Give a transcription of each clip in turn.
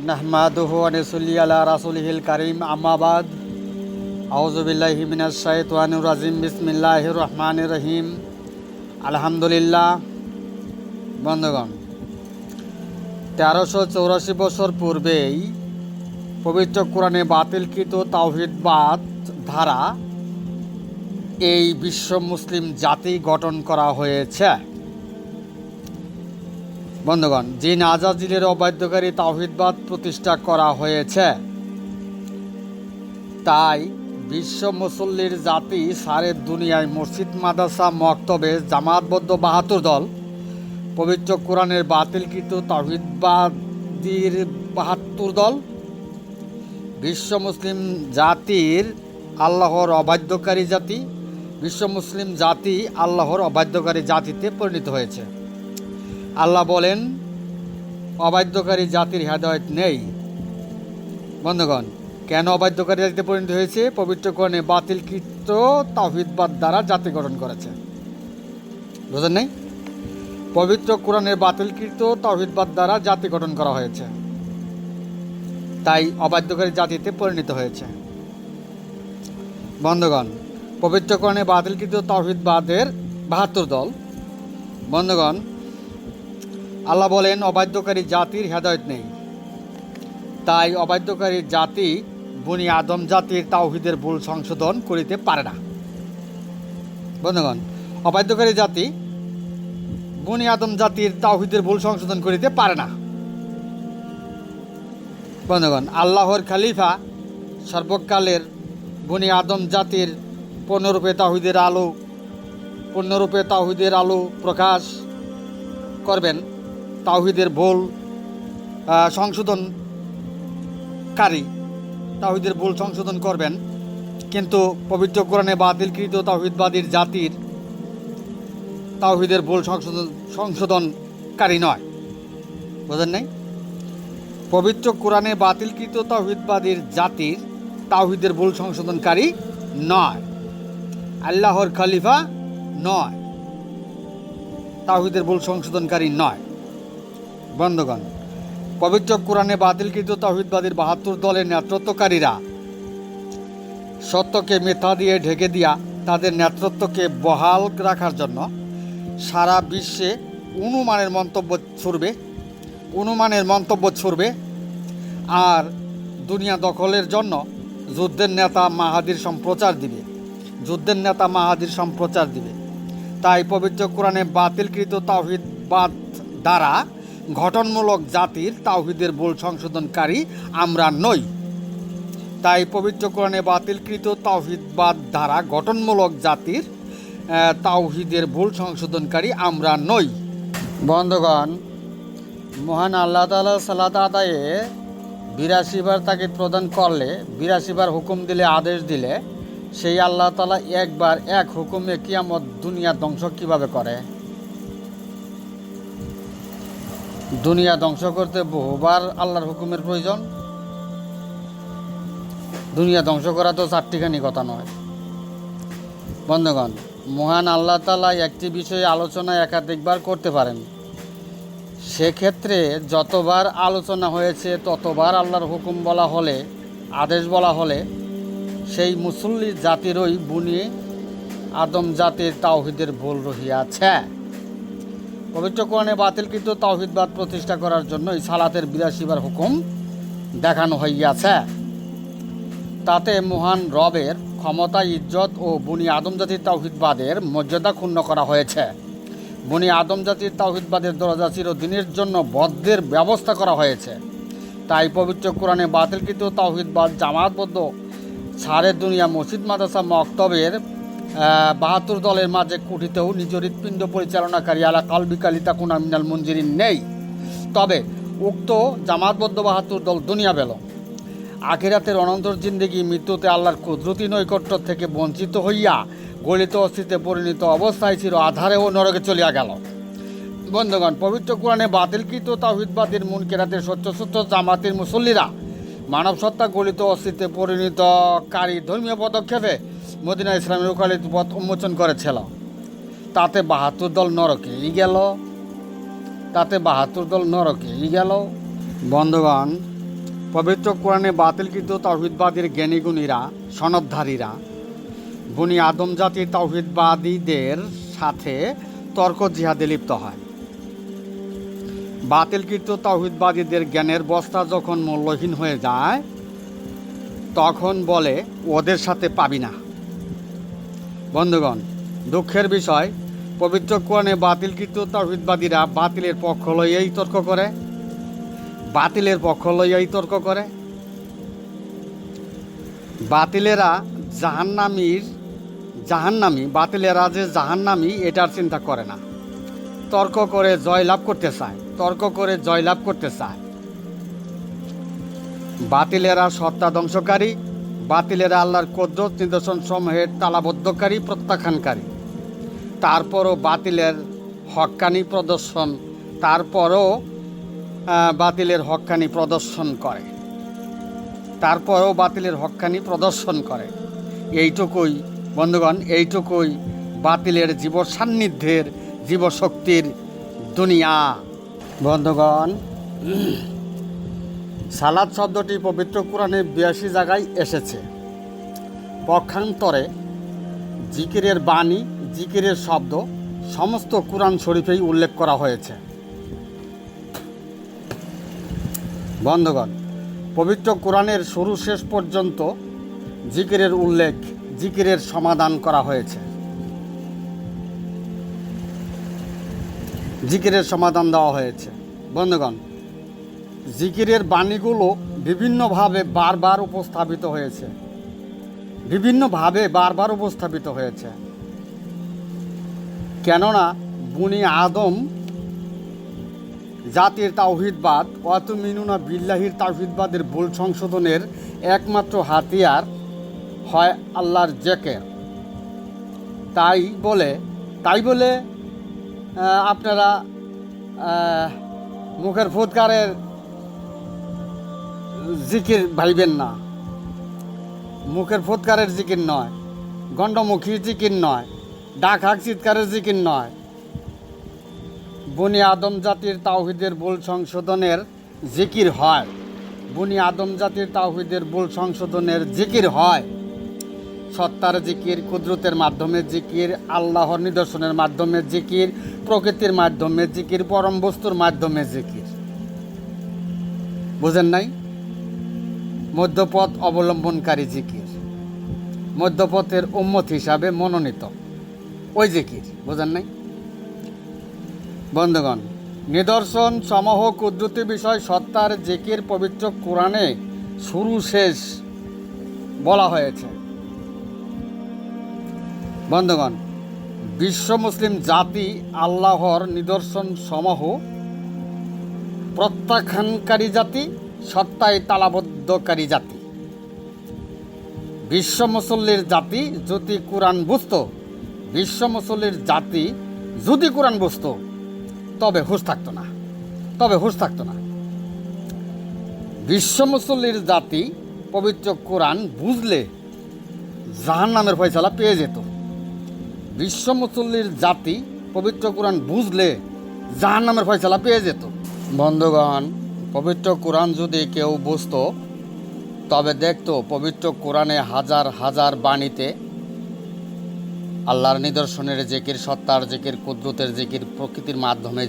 নাহমাদুহু ওয়া নুসাল্লি আলা রাসূলিহিল কারীম আম্মা বাদ আউযু বিল্লাহি মিনাশ শাইতানির রাজিম বিসমিল্লাহির রহমানির রহিম আলহামদুলিল্লাহ। বন্ধুগণ, 1384 বছর পূর্বেই পবিত্র কোরআনে বাতিলকৃত তাওহীদবাদ ধারা এই বিশ্ব মুসলিম জাতি গঠন করা হয়েছে। বন্ধুগণ, জিন আজাজিলের অবাধ্যকারী তাওহীদবাদ প্রতিষ্ঠা করা হয়েছে। তাই বিশ্ব মুসল্লির জাতি সারে দুনিয়ায় মসজিদ, মাদ্রাসা, মক্তবে, জামাতবদ্ধ 72 দল পবিত্র কোরআনের বাতিলকৃত তাওহীদবাদীর 72 দল বিশ্ব মুসলিম জাতির আল্লাহর অবাধ্যকারী জাতি, বিশ্ব মুসলিম জাতি আল্লাহর অবাধ্যকারী জাতিতে পরিণত হয়েছে। আল্লাহ বলেন, অবাধ্যকারী জাতির হেদায়েত নেই। বন্ধুগণ, কেন অবাধ্যকারী জাতিতে পরিণত হয়েছে? পবিত্র কোরআনে বাতিলকৃত তাওহীদবাদ দ্বারা জাতি গঠন করেছে। বুঝেন নাই? পবিত্র কোরআনের বাতিলকৃত তাওহীদবাদ দ্বারা জাতি গঠন করা হয়েছে, তাই অবাধ্যকারী জাতিতে পরিণত হয়েছে। বন্ধুগণ, পবিত্র কোরআনে বাতিলকৃত তাওহীদবাদের 72 দল। বন্ধুগণ, আল্লাহ বলেন, অবাধ্যকারী জাতির হেদায়েত নেই। তাই অবাধ্যকারী জাতি বনি আদম জাতির তাওহীদের ভুল সংশোধন করিতে পারে না। বন্ধুগণ, অবাধ্যকারী জাতি বনি আদম জাতির তাওহীদের ভুল সংশোধন করিতে পারে না। বন্ধুগণ, আল্লাহর খলিফা সর্বকালের বনি আদম জাতির পূর্ণরূপে তাওহীদের আলো প্রকাশ করবেন, তাওহীদের ভুল সংশোধন করবেন। কিন্তু পবিত্র কোরআনে বাতিলকৃত তাওহীদবাদীর জাতির তাওহীদের ভুল সংশোধনকারী নয়। বুঝেন নাই? পবিত্র কোরআনে বাতিলকৃত তাওহীদবাদীর জাতির তাওহীদের ভুল সংশোধনকারী নয়, আল্লাহর খলিফা নয়, তাওহীদের ভুল সংশোধনকারী নয়। বন্ধুগণ, পবিত্র কোরআনে বাতিলকৃত তাওহীদবাদীর 72 দলের নেতৃত্বকারীরা সত্যকে মিথ্যা দিয়ে ঢেকে দিয়া তাদের নেতৃত্বকে বহাল রাখার জন্য সারা বিশ্বে অনুমানের মন্তব্য ছুড়বে আর দুনিয়া দখলের জন্য যুদ্ধের নেতা মাহাদির সম্প্রচার দিবে। তাই পবিত্র কোরআনে বাতিলকৃত তাওহীদবাদ দ্বারা গঠনমূলক জাতির তাওহীদের ভুল সংশোধনকারী আমরা নই। তাই পবিত্র কোরআনে বাতিলকৃত তাওহীদবাদ দ্বারা গঠনমূলক জাতির তাওহীদের ভুল সংশোধনকারী আমরা নই। বন্ধুগণ, মহান আল্লাহ তাআলা সালাত আদায়ে 82 বার তাগিদ প্রদান করলে, 82 বার হুকুম দিলে, আদেশ দিলে, সেই আল্লাহ তাআলা একবার এক হুকুমে কিয়ামত দুনিয়া ধ্বংস কিভাবে করে? দুনিয়া ধ্বংস করতে বহুবার আল্লাহর হুকুমের প্রয়োজন। দুনিয়া ধ্বংস করা তো চারটিখানি কথা নয়। বন্ধুগণ, মহান আল্লাহ তাআলা একটি বিষয়ে আলোচনা একাধিকবার করতে পারেন। সেক্ষেত্রে যতবার আলোচনা হয়েছে ততবার আল্লাহর হুকুম বলা হলে, আদেশ বলা হলে, সেই মুসল্লি জাতিরই বনি আদম জাতির তাওহীদের ভুল রহিয়াছে। পবিত্র কোরআনে বাতিলকৃত তাওহীদবাদ প্রতিষ্ঠা করার জন্যই সালাতের 82 বার হুকুম দেখানো হইয়াছে। তাতে মহান রবের ক্ষমতা, ইজ্জত ও বনি আদম জাতির তাওহীদবাদের মর্যাদা ক্ষুণ্ণ করা হয়েছে। বনি আদম জাতির তাওহীদবাদের দরজা চিরদিনের জন্য বদ্ধের ব্যবস্থা করা হয়েছে। তাই পবিত্র কোরআনে বাতিলকৃত তাওহীদবাদ জামাতবদ্ধ সারে দুনিয়া মসজিদ, মাদ্রাসা, মক্তবের 72 দলের মাঝে কুঠিতেও নিজ হৃৎপিণ্ড পরিচালনাকারী আলা কালবিকালি তাকুনা মিনাল মুনজিরিন নেই। তবে উক্ত জামাতবদ্ধ 72 দল দুনিয়া পেল, আখিরাতের অনন্তর জিন্দেগি মৃত্যুতে আল্লাহর কুদরতি নৈকট্য থেকে বঞ্চিত হইয়া গলিত অস্থিতে পরিণত অবস্থায় ছিল, আধারে ও নরকে চলিয়া গেল। বন্ধুগণ, পবিত্র কোরআনে বাতিলকৃত তাওহীদবাদের মুনকেরাতের সচ্চ জামাতের মুসল্লিরা মানব সত্তা গলিত অস্থিতে পরিণতকারী ধর্মীয় পদক্ষেপে মদিনা ইসলামের ওকালতি পথ উন্মোচন করেছিল। তাতে 72 দল নরকেই গেল। বন্ধুগণ, পবিত্র কোরআনে বাতিলকৃত তাওহীদবাদীর জ্ঞানীগুণীরা সনদধারীরা বনি আদম জাতির তাওহীদবাদীদের সাথে তর্ক জিহাদে লিপ্ত হয়। বাতিলকৃত তাওহীদবাদীদের জ্ঞানের বস্তা যখন মূল্যহীন হয়ে যায় তখন বলে ওদের সাথে পাবি না। বন্ধুগণ, দুঃখের বিষয়, পবিত্র কোরআনে বাতিলকৃত তাওহীদবাদীরা বাতিলের পক্ষ লইয়াই তর্ক করে, বাতিলেরা বাতিলেরা যে জাহান্নামী এটার চিন্তা করে না, তর্ক করে জয়লাভ করতে চায়। বাতিলেরা সত্তা ধ্বংসকারী, বাতিলেরা আল্লাহর কুদরত নিদর্শন সমূহের তালাবদ্ধকারী, প্রত্যাখ্যানকারী। তারপরও বাতিলের হক্কানি প্রদর্শন করে। এইটুকুই বন্ধুগণ, বাতিলের জীব সান্নিধ্যের জীবশক্তির দুনিয়া। বন্ধুগণ, সালাত শব্দটি পবিত্র কোরআনে 82 জায়গায় এসেছে। পক্ষান্তরে জিকিরের বাণী, জিকিরের শব্দ সমস্ত কোরআন শরীফেই উল্লেখ করা হয়েছে। বন্ধুগণ, পবিত্র কোরআনের শুরু শেষ পর্যন্ত জিকিরের উল্লেখ, জিকিরের সমাধান করা হয়েছে, জিকিরের সমাধান দেওয়া হয়েছে। বন্ধুগণ, জিকিরের বাণীগুলো বিভিন্নভাবে বারবার উপস্থাপিত হয়েছে। কেননা বনি আদম জাতির তাওহীদবাদ ওয়াতুমিনুনা বিল্লাহির তাওহীদবাদের ভুল সংশোধনের একমাত্র হাতিয়ার হয় আল্লাহর জিকির। তাই বলে আপনারা মুখের ফুৎকারের জিকির ভাইবেন না, মুখের ফুৎকারের জিকির নয়, গণ্ডমুখী জিকির নয়, ডাক হাক চিৎকারের জিকির নয়। বনি আদম জাতির তাওহীদের ভুল সংশোধনের জিকির হয়, জিকির হয়। সত্তার জিকির, কুদরতের মাধ্যমে জিকির, আল্লাহর নিদর্শনের মাধ্যমে জিকির, প্রকৃতির মাধ্যমে জিকির, পরম বস্তুর মাধ্যমে জিকির। বুঝেন নাই? মধ্যপথ অবলম্বনকারী জিকির, মধ্যপথের উম্মত হিসাবে মনোনীত ওই জিকির। বুঝেন নাই? বন্ধুগণ, নিদর্শন সমূহ কুদরতি বিষয় সত্তার জিকির পবিত্র কোরআনে শুরু শেষ বলা হয়েছে। বন্ধুগণ, বিশ্ব মুসলিম জাতি আল্লাহর নিদর্শন সমূহ প্রত্যাখ্যানকারী জাতি, সত্তায় তালাবদ্ধকারী জাতি। বিশ্ব মুসল্লির জাতি যদি কোরআন বুঝতো তবে হুঁশ থাকতো না। বিশ্ব মুসল্লির জাতি পবিত্র কোরআন বুঝলে জাহান্নামের ফয়সালা পেয়ে যেত। বিশ্ব মুসল্লির জাতি পবিত্র কোরআন বুঝলে জাহান্নামের ফয়সালা পেয়ে যেত। বন্ধুগণ, পবিত্র কোরআন যদি কেউ বুঝতো তবে দেখতো পবিত্র কোরআনে হাজার হাজার বাণীতে আল্লাহর নিদর্শনের জিকির, সত্তার জিকির, কুদরতের জিকির, প্রকৃতির মাধ্যমে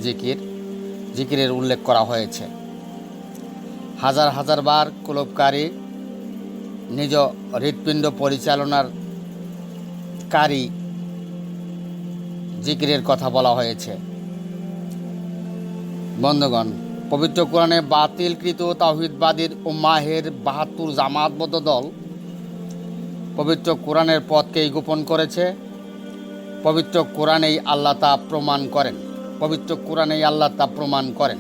জিকিরের উল্লেখ করা হয়েছে। হাজার হাজার বার কুলুপকারী, নিজ হৃৎপিণ্ড পরিচালনার কারী জিকিরের কথা বলা হয়েছে। বন্ধুগণ, পবিত্র কোরআনে বাতিলকৃত তাওহীদবাদীর উম্মাহের ৭২ জামাতবদ্ধ দল পবিত্র কোরআনের পথকেই গোপন করেছে। পবিত্র কোরআনেই আল্লাহ তা প্রমাণ করেন।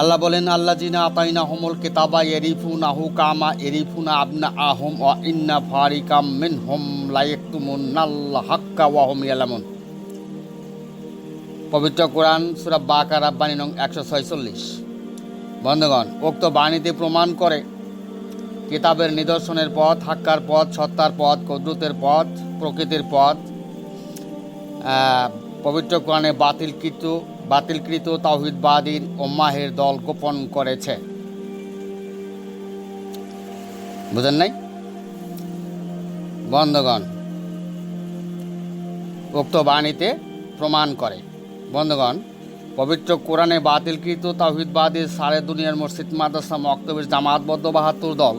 আল্লাহ বলেন, আল্লাযিনা আতাইনাহুমুল কিতাবা ইয়ারিফুনাহু কামা ইয়ারিফুনা আবনাআহুম ওয়া ইন্না ফারিকাম মিনহুম লা ইয়াকতুমুনাল হাক্কা ওয়া হুম ইয়ালামুন। পবিত্র কোরআন সূরা বাকারা বাণী নং 146। বন্ধুগণ, উক্ত বাণীতে প্রমাণ করে কিতাবের নিদর্শনের পথ, হাক্কার পথ, সত্তার পথ, কুদরতের পথ, প্রকৃতির পথ পবিত্র কোরআনে বাতিলকৃত তাওহীদবাদীর উম্মাহের দল গোপন করেছে। বুঝেন নাই বন্ধুগণ? উক্ত বাণীতে প্রমাণ করে। বন্ধুগণ, পবিত্র কোরআনে বাতিলকৃত তাওহীদবাদী সারে দুনিয়ার মসজিদ, মাদ্রাসা, মক্তবের জামাতবদ্ধ ৭২ দল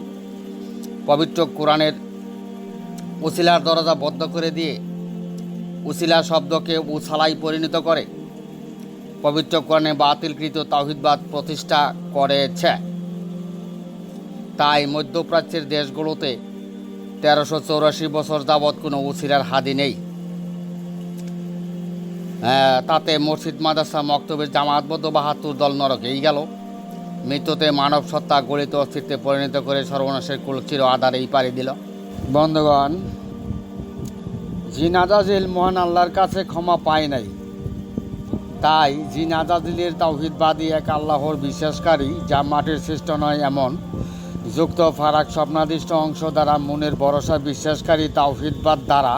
পবিত্র কোরআনের উসিলার দরজা বদ্ধ করে দিয়ে উসিলা শব্দকে উছালাই পরিণত করে পবিত্র কোরআনে বাতিলকৃত তাওহীদবাদ প্রতিষ্ঠা করেছে। তাই মধ্যপ্রাচ্যের দেশগুলোতে ১৩৮৪ বছর যাবৎ কোনো উসিলার হাদি নেই। তাতে মসজিদ, মাদ্রাসা, মক্তবের জামাতবদ্ধ ৭২ দল নরকেই গেল। মৃত্যুতে মানব সত্তা গলিত অস্তিত্বে পরিণত করে সর্বনাশের চির আধারেই পাড়ি দিল। বন্ধুগণ, জিন আজাজিল মহান আল্লাহর কাছে ক্ষমা পায় নাই। তাই জিন আজাজিলের তাওহীদবাদী এক আল্লাহর বিশ্বাসকারী, যা মাটির সৃষ্ট নয় এমন যুক্ত ফারাক স্বপ্নাদিষ্ট অংশ দ্বারা মনের ভরসা বিশ্বাসকারী তাওহীদবাদ দ্বারা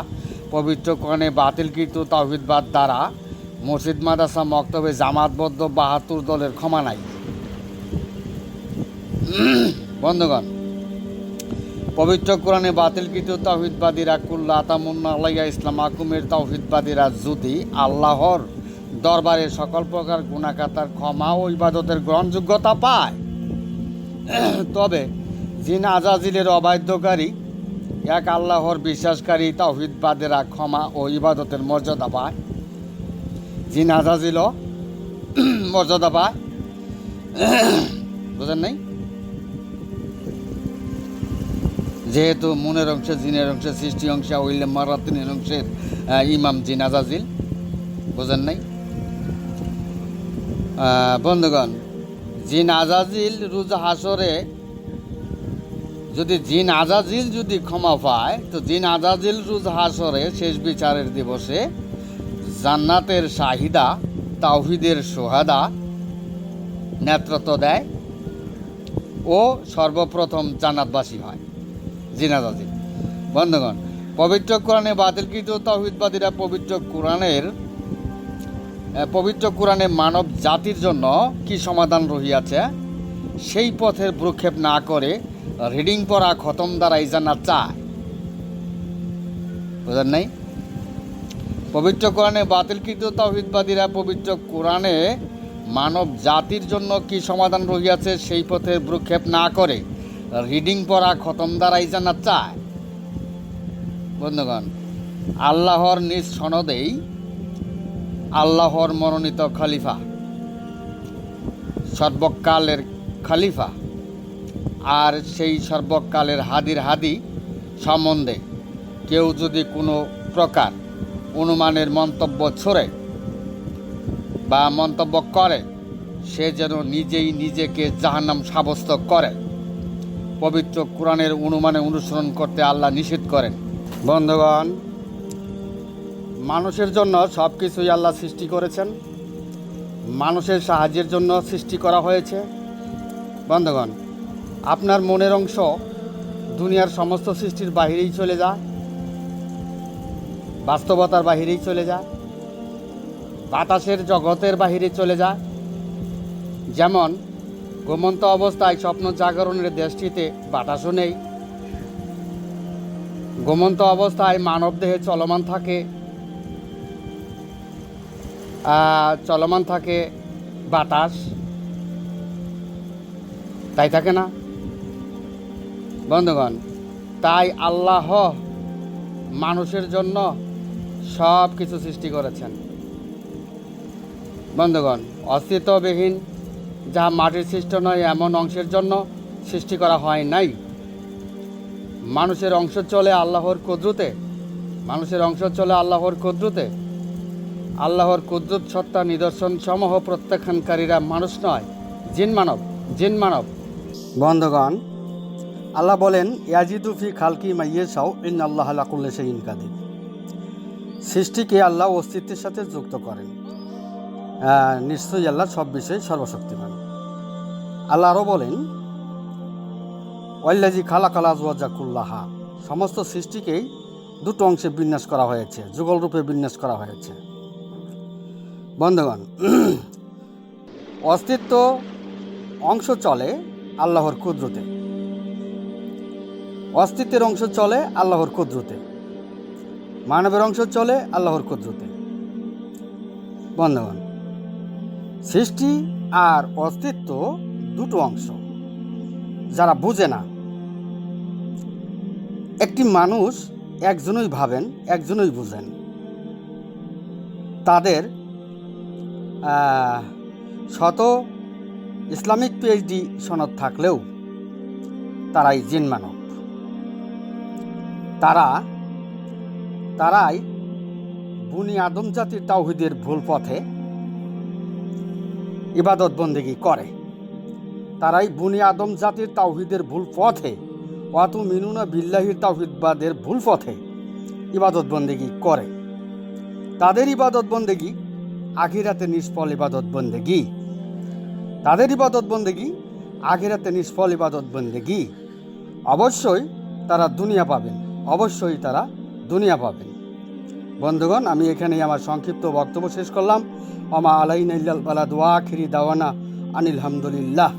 পবিত্র কোরআনে বাতিলকৃত তাওহীদবাদ দ্বারা মসজিদ, মাদ্রাসা, মক্তবে জামাতবদ্ধ ৭২ দলের ক্ষমা নাই। বন্ধুগণ, পবিত্র কোরআনে বাতিলকৃত তাওহীদবাদীরা কুল্লা তামুন্না আলাইয়া ইসলাম আকুমের তাওহীদবাদীরা যদি আল্লাহর দরবারে সকল প্রকার গুনাহগাতার ক্ষমা ও ইবাদতের গ্রহণযোগ্যতা পায়, তবে জিন আজাজিলের অবাধ্যকারী এক আল্লাহর বিশ্বাসকারী তাওহীদবাদেরা ক্ষমা ও ইবাদতের মর্যাদা পায়। জিন আজাজিলও মর্যাদা পায়। বুঝেন নাই? যেহেতু মনের অংশে জিনের অংশে, সৃষ্টি অংশে উইলিয়াম মারাতিনের অংশের ইমাম জিন আজাজিল। বুঝেন নাই বন্ধুগণ? জিন আজাজিল রোজ হাসরে জিন আজাজিল যদি ক্ষমা পায়, তো জিন আজাজিল রোজ হাসরে শেষ বিচারের দিবসে জান্নাতের শাহিদা তাওহীদের সোহাদা নেতৃত্ব দেয় ও সর্বপ্রথম জান্নাতবাসী হয় জিন আজাজিল। বন্ধুগণ, পবিত্র কোরআনে বাতিলকৃত তাওহীদবাদীরা পবিত্র কোরআনে মানব জাতির জন্য কি সমাধান রহিয়াছে সেই পথের ভ্রুক্ষেপ না করে রিডিং পড়া খতম দ্বারাই জান্নাত চায়। বুঝেন নাই? পবিত্র কোরআনে বাতিলকৃত তাওহীদবাদীরা পবিত্র কোরআনে মানব জাতির জন্য কি সমাধান রহিয়াছে সেই পথের ভ্রুক্ষেপ না করে রিডিং পড়া খতম দ্বারাই জান্নাত চায়। বন্ধুগণ, আল্লাহর নিজ সনদেই আল্লাহর মনোনীত খলিফা, সর্বকালের খলিফা আর সেই সর্বকালের হাদির হাদি সম্বন্ধে কেউ যদি কোনো প্রকার অনুমানের মন্তব্য ছড়ে বা মন্তব্য করে, সে যেন নিজেই নিজেকে জাহান্নাম সাব্যস্ত করে। পবিত্র কোরআনের অনুমানে অনুসরণ করতে আল্লাহ নিষেধ করেন। বন্ধুগণ, মানুষের জন্য সব কিছুই আল্লাহ সৃষ্টি করেছেন, মানুষের সাহায্যের জন্য সৃষ্টি করা হয়েছে। বন্ধুগণ, আপনার মনের অংশ দুনিয়ার সমস্ত সৃষ্টির বাহিরেই চলে যায়, বাস্তবতার বাহিরেই চলে যায়, বাতাসের জগতের বাহিরে চলে যায়। যেমন ঘুমন্ত অবস্থায় স্বপ্ন জাগরণের দেশটিতে বাতাসও নেই। ঘুমন্ত অবস্থায় মানব দেহে চলমান থাকে বাতাস, তাই থাকে না? বন্ধুগণ, তাই আল্লাহ মানুষের জন্য সব কিছু সৃষ্টি করেছেন। বন্ধুগণ, অস্তিত্ববিহীন যা মাটির সৃষ্ট নয় এমন অংশের জন্য সৃষ্টি করা হয় নাই। মানুষের অংশ চলে আল্লাহর কুদরতে, আল্লাহর কুদরত সত্তা নিদর্শন সমূহ প্রত্যাখ্যানকারীরা মানুষ নয়, জিন মানব। বন্ধুগণ, আল্লাহ বলেন, ইয়াজিদু ফি খালকি মাইয়াশাউ ইন্নাল্লাহা আলা কুল্লি শাইইন কাদির। সৃষ্টিকে আল্লাহ অস্তিত্বের সাথে যুক্ত করেন। নিশ্চয়ই আল্লাহ সব বিষয়ে সর্বশক্তিমান। আল্লাহ আরও বলেন, ওয়াল্লাযী খালাকাল আজওয়াজা কুল্লাহা। সমস্ত সৃষ্টিকেই দুটো অংশে বিন্যাস করা হয়েছে, যুগল রূপে বিন্যাস করা হয়েছে। বন্ধুগণ, অস্তিত্ব অংশ চলে আল্লাহর কুদরতে, অস্তিত্বের অংশ চলে আল্লাহর কুদরতে, মানবের অংশ চলে আল্লাহর কুদরতে। বন্ধুগণ, সৃষ্টি আর অস্তিত্ব দুটো অংশ। যারা বুঝে না, একটি মানুষ একজনই ভাবেন, একজনই বুঝেন, তাদের শত ইসলামিক পিএইচডি সনদ থাকলেও তারাই জিন মানব। তারাই বনি আদম জাতির তাওহীদের ভুল পথে ইবাদত বন্দেগী করে। তারাই বনি আদম জাতির তাওহীদের ভুল পথে, ওয়াতু মিনুনা বিল্লাহির তাওহীদবাদের ভুল পথে ইবাদত বন্দেগী করে। তাদের ইবাদত বন্দেগী আখিরাতে নিষ্ফল ইবাদত বন্দেগী। তাদের ইবাদত বন্দেগী আখিরাতে নিষ্ফল ইবাদত বন্দেগী। অবশ্যই তারা দুনিয়া পাবেন, অবশ্যই তারা দুনিয়া পাবেন। বন্ধুগণ, আমি এখানেই আমার সংক্ষিপ্ত বক্তব্য শেষ করলাম। ওমা আলাইনা ইল্লাল বালাগ ওয়া আখিরি দাওয়ানা আনিল হামদুলিল্লাহ।